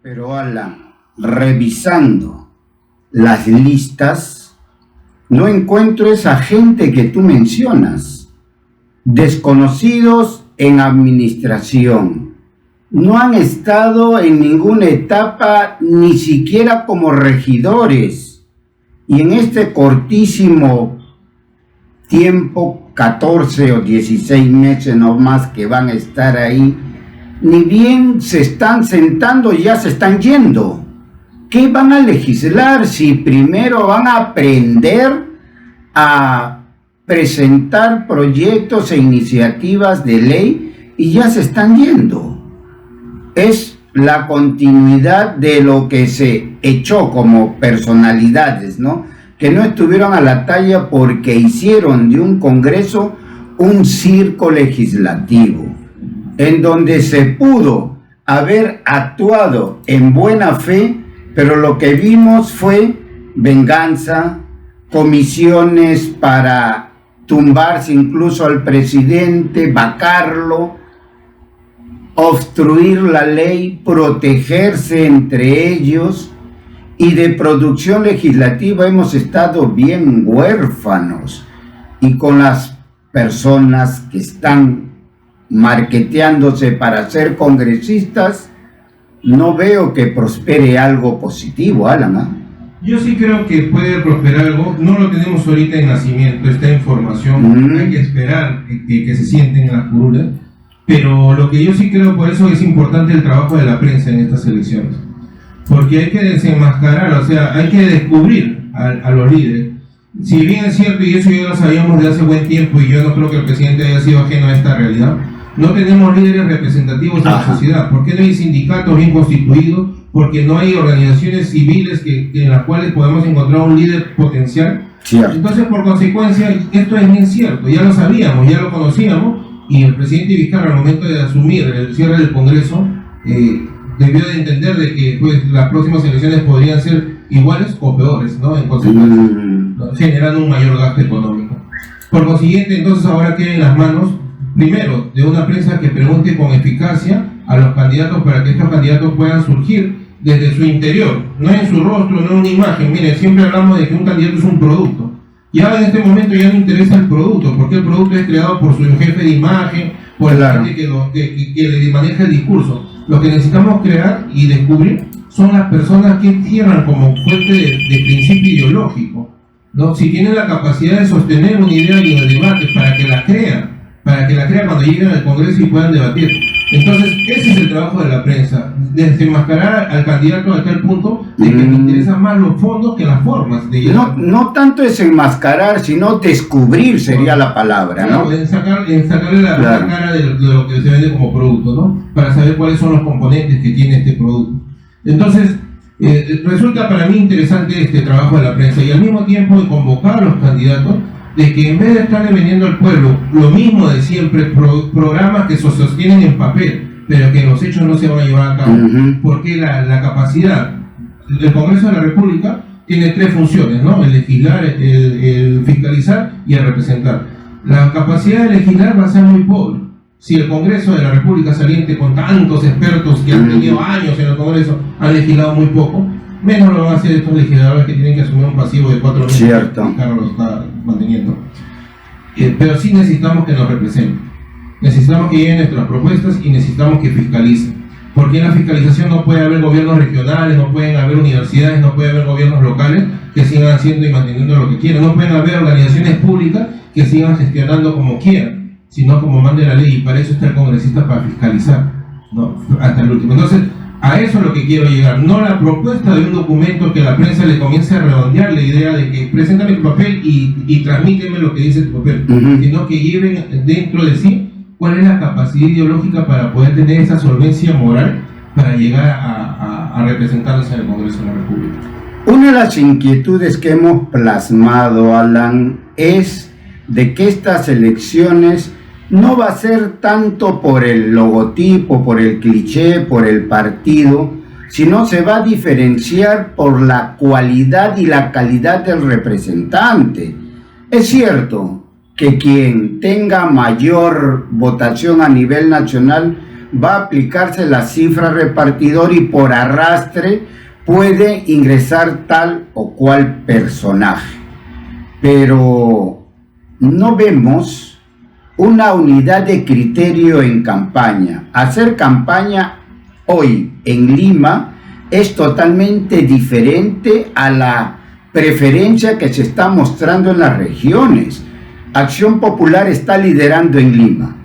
Pero Alan, revisando las listas, no encuentro esa gente que tú mencionas. Desconocidos en administración. No han estado en ninguna etapa, ni siquiera como regidores. Y en este cortísimo tiempo, 14 o 16 meses no más que van a estar ahí, ni bien se están sentando y ya se están yendo. ¿Qué van a legislar si primero van a aprender a presentar proyectos e iniciativas de ley y ya se están yendo? Es la continuidad de lo que se echó como personalidades, ¿no? Que no estuvieron a la talla porque hicieron de un Congreso un circo legislativo, en donde se pudo haber actuado en buena fe, pero lo que vimos fue venganza, comisiones para tumbarse incluso al presidente, vacarlo, obstruir la ley, protegerse entre ellos, y de producción legislativa hemos estado bien huérfanos, y con las personas que están marketeándose para ser congresistas, no veo que prospere algo positivo, Alan, ¿eh? Yo sí creo que puede prosperar algo. No lo tenemos ahorita en nacimiento, esta información. Hay que esperar que se sienten en las curulas. Pero lo que yo sí creo, por eso es importante el trabajo de la prensa en estas elecciones. Porque hay que desenmascarar, o sea, hay que descubrir a los líderes. Si bien es cierto, y eso ya lo sabíamos de hace buen tiempo, y yo no creo que el presidente haya sido ajeno a esta realidad, no tenemos líderes representativos de la sociedad. ¿Por qué no hay sindicatos bien constituidos? Porque no hay organizaciones civiles en las cuales podemos encontrar un líder potencial. Cierto. Entonces, por consecuencia, esto es bien cierto, ya lo sabíamos, ya lo conocíamos, y el presidente Vizcarra, al momento de asumir el cierre del Congreso, debió de entender de que pues, las próximas elecciones podrían ser iguales o peores, ¿no? En consecuencia, generando un mayor gasto económico. Por consiguiente, entonces ahora queda en las manos, primero, de una prensa que pregunte con eficacia a los candidatos para que estos candidatos puedan surgir desde su interior, no en su rostro, no en una imagen. Miren, siempre hablamos de que un candidato es un producto. Ya en este momento ya no interesa el producto, porque el producto es creado por su jefe de imagen, por la gente que le maneja el discurso. Lo que necesitamos crear y descubrir son las personas que cierran como fuente de principio ideológico, ¿no? Si tienen la capacidad de sostener una idea y el debate para que la crean cuando lleguen al Congreso y puedan debatir. Entonces, ese es el trabajo de la prensa, desenmascarar al candidato a tal punto de que le interesan más los fondos que las formas de llegar. No tanto desenmascarar, sino descubrir sería la palabra, ¿no? En sacarle la cara de lo que se vende como producto, ¿no? Para saber cuáles son los componentes que tiene este producto. Entonces, resulta para mí interesante este trabajo de la prensa, y al mismo tiempo de convocar a los candidatos de que en vez de estarle vendiendo al pueblo lo mismo de siempre, programas que se sostienen en papel, pero que en los hechos no se van a llevar a cabo, porque la capacidad del Congreso de la República tiene tres funciones, ¿no? El legislar, el fiscalizar y el representar. La capacidad de legislar va a ser muy pobre. Si el Congreso de la República saliente, con tantos expertos que han tenido años en el Congreso, han legislado muy poco, menos lo van a hacer estos legisladores que tienen que asumir un pasivo de 4 meses. Cierto. Carlos lo está manteniendo. Pero sí necesitamos que nos representen. Necesitamos que lleguen nuestras propuestas y necesitamos que fiscalicen. Porque en la fiscalización no puede haber gobiernos regionales, no pueden haber universidades, no puede haber gobiernos locales que sigan haciendo y manteniendo lo que quieran. No pueden haber organizaciones públicas que sigan gestionando como quieran, sino como mande la ley. Y para eso está el congresista, para fiscalizar, ¿no? Hasta el último. Entonces, a eso es lo que quiero llegar, no la propuesta de un documento que la prensa le comience a redondear la idea de que preséntame tu papel y transmíteme lo que dice tu papel, sino que lleven dentro de sí cuál es la capacidad ideológica para poder tener esa solvencia moral para llegar a representarnos en el Congreso de la República. Una de las inquietudes que hemos plasmado, Alan, es de que estas elecciones no va a ser tanto por el logotipo, por el cliché, por el partido, sino se va a diferenciar por la cualidad y la calidad del representante. Es cierto que quien tenga mayor votación a nivel nacional va a aplicarse la cifra repartidor y por arrastre puede ingresar tal o cual personaje. Pero no vemos una unidad de criterio en campaña. Hacer campaña hoy en Lima es totalmente diferente a la preferencia que se está mostrando en las regiones. Acción Popular está liderando en Lima,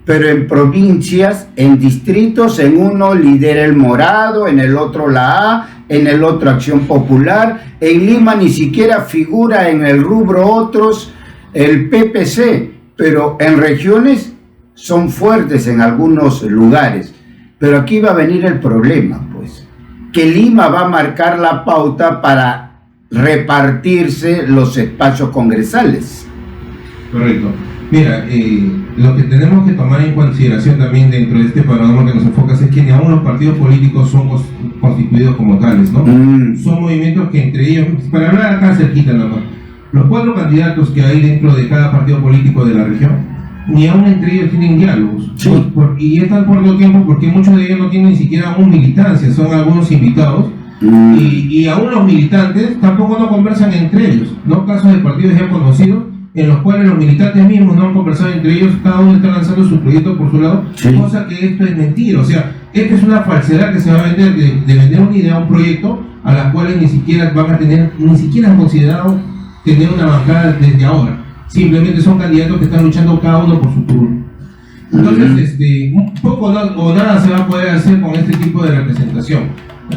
pero en provincias, en distritos, en uno lidera el Morado, en el otro la A, en el otro Acción Popular. En Lima ni siquiera figura en el rubro otros el PPC, pero en regiones son fuertes en algunos lugares. Pero aquí va a venir el problema, pues, que Lima va a marcar la pauta para repartirse los espacios congresales. Correcto. Mira, lo que tenemos que tomar en consideración también dentro de este panorama que nos enfocas es que ni aún los partidos políticos son constituidos como tales, ¿no? Son movimientos que entre ellos, para hablar acá cerquita nada más, los 4 candidatos que hay dentro de cada partido político de la región, ni aún entre ellos tienen diálogos. Sí. Y es tan corto tiempo porque muchos de ellos no tienen ni siquiera aún militancia, son algunos invitados. Y aún los militantes tampoco no conversan entre ellos, ¿no? Casos de partidos ya conocidos en los cuales los militantes mismos no han conversado entre ellos, cada uno está lanzando su proyecto por su lado, sí. Cosa que esto es mentira, o sea, esto es una falsedad que se va a vender, de vender una idea, un proyecto, a las cuales ni siquiera van a tener, ni siquiera han considerado tener una bancada desde ahora, simplemente son candidatos que están luchando cada uno por su turno. Entonces, un poco o nada se va a poder hacer con este tipo de representación,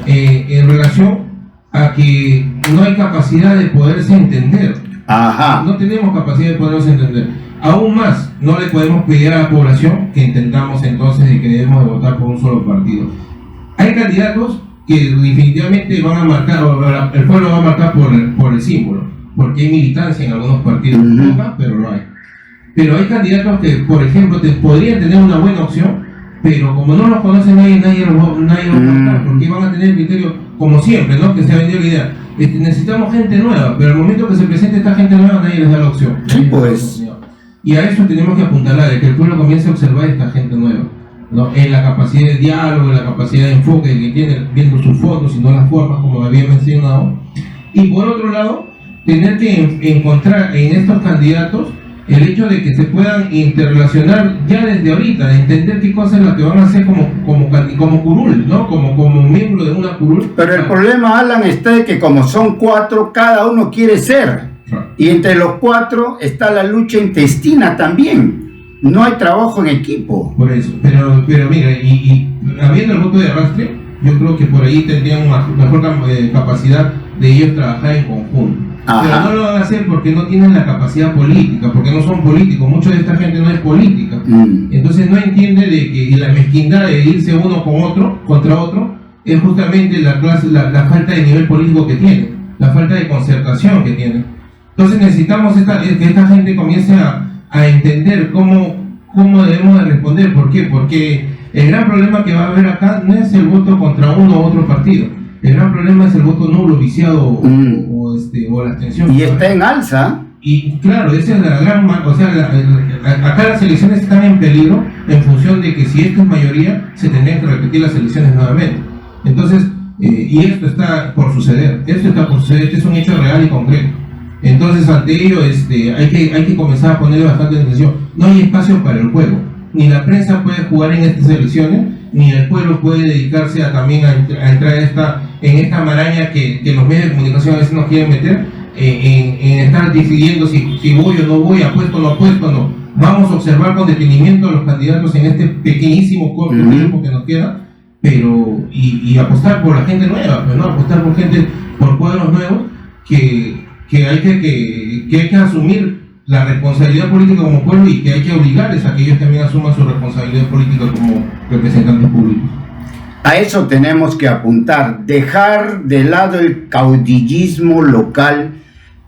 en relación a que no hay capacidad de poderse entender. Ajá. No tenemos capacidad de podernos entender. Aún más, no le podemos pedir a la población que entendamos entonces de que debemos de votar por un solo partido. Hay candidatos que definitivamente van a marcar, o el pueblo va a marcar por el símbolo, porque hay militancia en algunos partidos, poca, pero lo hay. Pero hay candidatos que, por ejemplo, podrían tener una buena opción, pero como no los conoce nadie los va a votar, porque van a tener el criterio, como siempre, ¿no? Que se ha vendido la idea. Necesitamos gente nueva, pero al momento que se presente esta gente nueva nadie les da la opción. Sí, pues. Y a eso tenemos que apuntalar, de que el pueblo comience a observar a esta gente nueva, ¿no? En la capacidad de diálogo, en la capacidad de enfoque que tiene, viendo sus fotos y no las formas, como había mencionado. Y por otro lado, tener que encontrar en estos candidatos el hecho de que se puedan interrelacionar ya desde ahorita, de entender qué cosas es lo que van a hacer como curul, ¿no? Como miembro de una curul. Pero el problema, Alan, está de que como son 4, cada uno quiere ser. Y entre los 4 está la lucha intestina también. No hay trabajo en equipo. Por eso, pero mira, y habiendo el voto de arrastre, yo creo que por ahí tendrían una mejor capacidad de ellos trabajar en conjunto. Ajá. Pero no lo van a hacer porque no tienen la capacidad política, porque no son políticos, mucha de esta gente no es política. Entonces no entiende de que la mezquindad de irse uno contra otro, es justamente la falta de nivel político que tiene, la falta de concertación que tiene. Entonces necesitamos que esta gente comience a entender cómo debemos de responder. ¿Por qué? Porque el gran problema que va a haber acá no es el voto contra uno u otro partido. El gran problema es el voto nulo, viciado o la abstención. Y está en alza. Y claro, esa es la gran... O sea, acá las elecciones están en peligro en función de que si esto es mayoría, se tendrían que repetir las elecciones nuevamente. Entonces, y esto está por suceder. Este es un hecho real y concreto. Entonces, ante ello, hay que comenzar a ponerle bastante atención. No hay espacio para el juego. Ni la prensa puede jugar en estas elecciones, ni el pueblo puede dedicarse también a entrar en esta maraña que los medios de comunicación a veces nos quieren meter, en estar decidiendo si voy o no voy, apuesto o no apuesto, no. Vamos a observar con detenimiento a los candidatos en este pequeñísimo corto tiempo que nos queda, pero y apostar por la gente nueva, ¿no? Apostar por cuadros nuevos que hay que asumir la responsabilidad política como pueblo y que hay que obligarles a que ellos también asuman su responsabilidad política como representantes públicos. A eso tenemos que apuntar, dejar de lado el caudillismo local,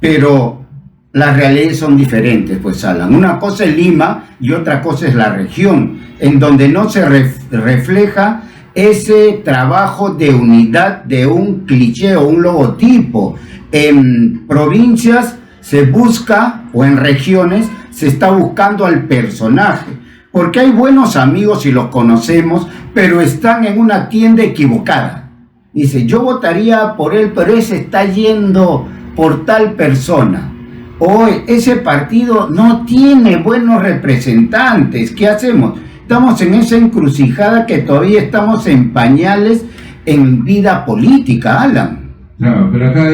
pero las realidades son diferentes, pues, Alan. Una cosa es Lima y otra cosa es la región, en donde no se refleja ese trabajo de unidad de un cliché o un logotipo. En provincias se busca, o en regiones se está buscando al personaje. porque hay buenos amigos y los conocemos, pero están en una tienda equivocada. Dice, yo votaría por él, pero ese está yendo por tal persona. O ese partido no tiene buenos representantes. ¿Qué hacemos? Estamos en esa encrucijada que todavía estamos en pañales en vida política, Alan. Claro, pero acá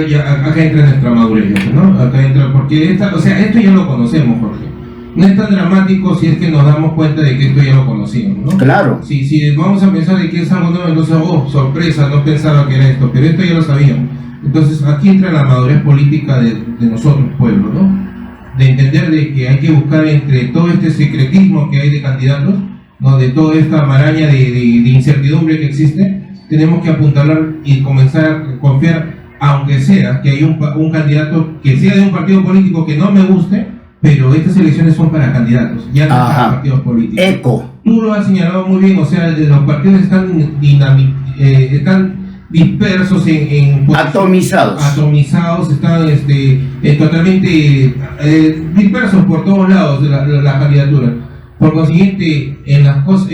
entra nuestra madurez, ¿no? Acá entra, porque esto ya lo conocemos, Jorge. No es tan dramático si es que nos damos cuenta de que esto ya lo conocíamos, ¿no? Claro. Si vamos a pensar de que es algo nuevo, entonces, sorpresa, no pensaba que era esto, pero esto ya lo sabíamos. Entonces aquí entra la madurez política de nosotros, pueblo, ¿no? De entender de que hay que buscar entre todo este secretismo que hay de candidatos, ¿no? De toda esta maraña de incertidumbre que existe, tenemos que apuntalar y comenzar a confiar, aunque sea que hay un candidato que sea de un partido político que no me guste, pero estas elecciones son para candidatos, ya no para partidos políticos. Eco. Tú lo has señalado muy bien, o sea, los partidos están dispersos en atomizados, están totalmente dispersos por todos lados de la candidatura. Por consiguiente, en las cosas,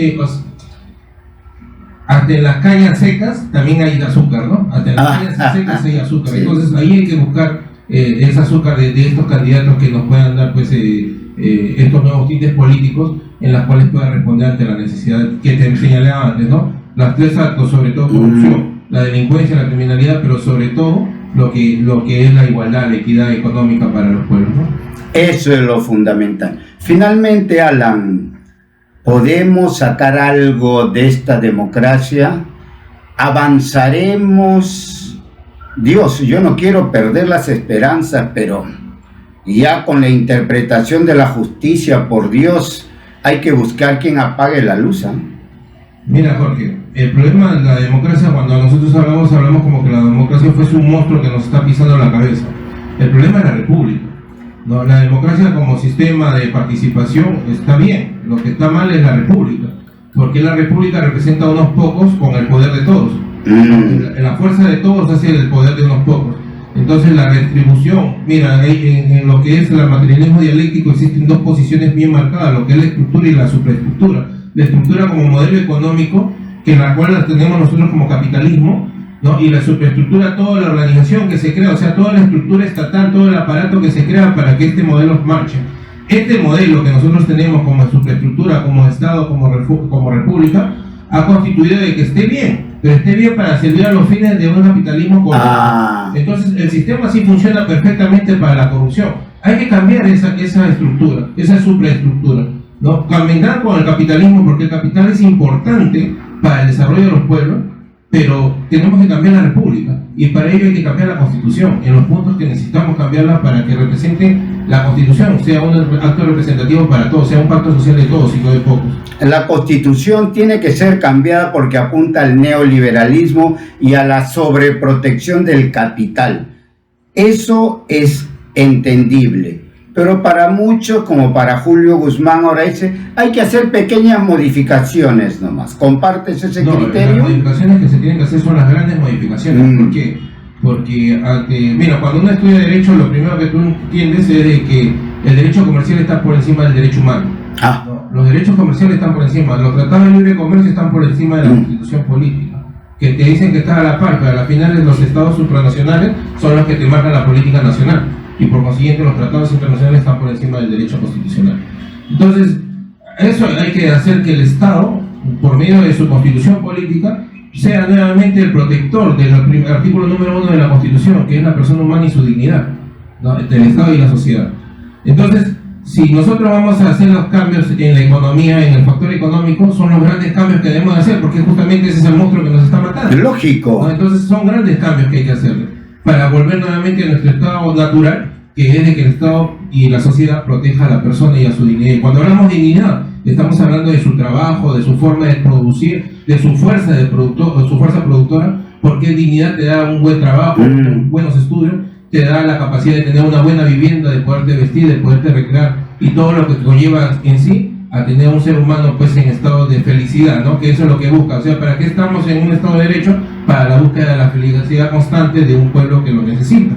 hasta en las cañas secas también hay azúcar, ¿no? Hasta en las cañas secas hay azúcar. Sí. Entonces ahí hay que buscar ese azúcar de estos candidatos que nos puedan dar pues estos nuevos tintes políticos en las cuales puedan responder ante la necesidad que te señalaba antes, ¿no? Las tres actos, sobre todo corrupción, la delincuencia, la criminalidad, pero sobre todo lo que es la igualdad, la equidad económica para los pueblos, ¿no? Eso es lo fundamental. Finalmente, Alan, ¿podemos sacar algo de esta democracia? ¿Avanzaremos? Dios, yo no quiero perder las esperanzas, pero ya con la interpretación de la justicia, por Dios, hay que buscar quien apague la luz, ¿eh? Mira, Jorge, el problema de la democracia, cuando nosotros hablamos como que la democracia fuese un monstruo que nos está pisando la cabeza. El problema es la república, ¿no? La democracia como sistema de participación está bien, lo que está mal es la república, porque la república representa a unos pocos con el poder de todos. La fuerza de todos hace el poder de unos pocos. Entonces la redistribución, mira, en lo que es el materialismo dialéctico existen dos posiciones bien marcadas, lo que es la estructura y la superestructura. La estructura como modelo económico, que en la cual la tenemos nosotros como capitalismo, ¿no? Y la superestructura, toda la organización que se crea, o sea, toda la estructura estatal, todo el aparato que se crea para que este modelo marche. Este modelo que nosotros tenemos como superestructura, como Estado, como república, ha constituido de que esté bien, pero esté bien para servir a los fines de un capitalismo corrupto. Entonces el sistema sí funciona perfectamente para la corrupción. Hay que cambiar esa estructura, esa superestructura, ¿no? Caminar con el capitalismo, porque el capital es importante para el desarrollo de los pueblos, pero tenemos que cambiar la república, y para ello hay que cambiar la constitución en los puntos que necesitamos cambiarla para que represente la constitución, sea un acto representativo para todos, sea un pacto social de todos y no de pocos. La constitución tiene que ser cambiada porque apunta al neoliberalismo y a la sobreprotección del capital. Eso es entendible. Pero para muchos, como para Julio Guzmán, ahora dice, hay que hacer pequeñas modificaciones nomás. ¿Compartes ese criterio? Las modificaciones que se tienen que hacer son las grandes modificaciones. ¿Por qué? Porque, mira, cuando uno estudia Derecho, lo primero que tú entiendes es de que el derecho comercial está por encima del derecho humano. ¿No? Los derechos comerciales están por encima, los tratados de libre comercio están por encima de la constitución política. Que te dicen que estás a la par, pero a la final los estados supranacionales son los que te marcan la política nacional. Y por consiguiente los tratados internacionales están por encima del derecho constitucional. Entonces, eso hay que hacer que el Estado, por medio de su constitución política, sea nuevamente el protector del artículo número 1 de la Constitución, que es la persona humana y su dignidad, ¿no? Del Estado y la sociedad. Entonces, si nosotros vamos a hacer los cambios en la economía, en el factor económico, son los grandes cambios que debemos hacer, porque justamente ese es el monstruo que nos está matando. Lógico. ¿No? Entonces son grandes cambios que hay que hacer para volver nuevamente a nuestro estado natural, que es de que el Estado y la sociedad proteja a la persona y a su dignidad. Y cuando hablamos de dignidad, estamos hablando de su trabajo, de su forma de producir, de su fuerza productora, porque dignidad te da un buen trabajo, buenos estudios, te da la capacidad de tener una buena vivienda, de poderte vestir, de poderte recrear, y todo lo que conlleva en sí a tener un ser humano pues en estado de felicidad, ¿no? Que eso es lo que busca. O sea, ¿para qué estamos en un estado de derecho? Para la búsqueda de la felicidad constante de un pueblo que lo necesita,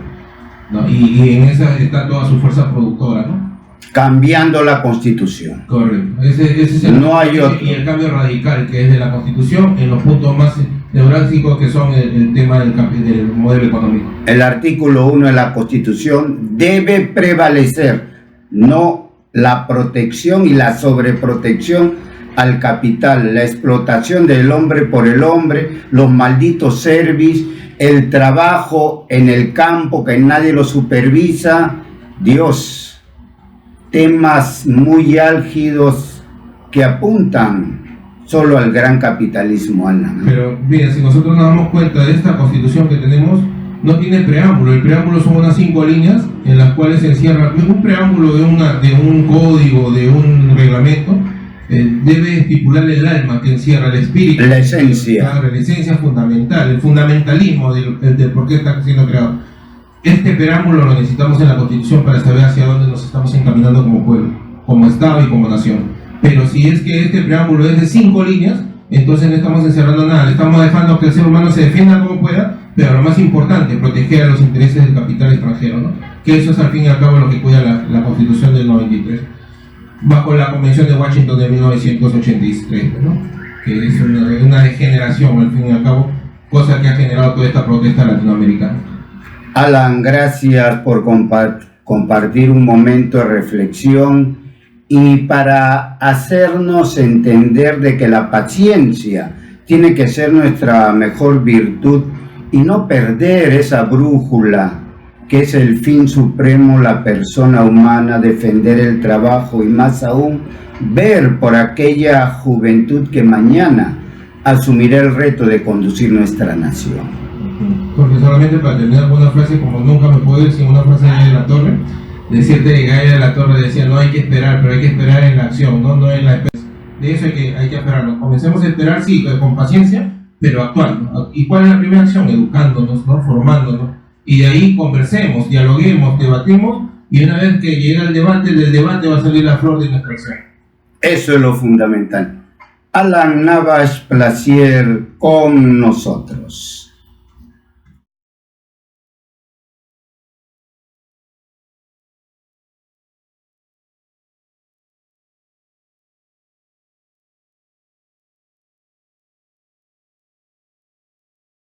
¿no? Y en esa está toda su fuerza productora, ¿no? cambiando la Constitución. Correcto. Ese es el, no hay otro. Y el cambio radical que es de la Constitución en los puntos más neurálgicos que son el tema del modelo económico. El artículo 1 de la Constitución debe prevalecer, no la protección y la sobreprotección al capital, la explotación del hombre por el hombre, los malditos servicios, el trabajo en el campo que nadie lo supervisa. Dios, temas muy álgidos que apuntan solo al gran capitalismo, Alan. Pero mira, si nosotros nos damos cuenta de esta Constitución que tenemos, no tiene preámbulo. El preámbulo son unas 5 líneas en las cuales se encierra un preámbulo de un código, de un reglamento. Debe estipular el alma que encierra el espíritu, la esencia, la esencia fundamental, el fundamentalismo del por qué está siendo creado. Este preámbulo lo necesitamos en la Constitución para saber hacia dónde nos estamos encaminando como pueblo, como Estado y como nación. Pero si es que este preámbulo es de 5 líneas, entonces no estamos encerrando nada, le estamos dejando que el ser humano se defienda como pueda, pero lo más importante, proteger a los intereses del capital extranjero, ¿no? Que eso es al fin y al cabo lo que cuida la Constitución del 93, bajo la Convención de Washington de 1983, ¿no? Que es una degeneración al fin y al cabo, cosa que ha generado toda esta protesta latinoamericana. Alan, gracias por compartir un momento de reflexión y para hacernos entender de que la paciencia tiene que ser nuestra mejor virtud y no perder esa brújula que es el fin supremo, la persona humana, defender el trabajo y más aún ver por aquella juventud que mañana asumirá el reto de conducir nuestra nación. Porque solamente para terminar con una frase, como nunca me puedo decir una frase de Gaia de la Torre, decirte que Gaia de la Torre decía, no hay que esperar, pero hay que esperar en la acción, no en la espera. De eso hay que esperarlo. Comencemos a esperar, sí, con paciencia, pero actuando. ¿Y cuál es la primera acción? Educándonos, ¿no? Formándonos. Y de ahí conversemos, dialoguemos, debatimos, y una vez que llega el debate, del debate va a salir la flor de nuestra acción. Eso es lo fundamental. Alan Navas, placer con nosotros.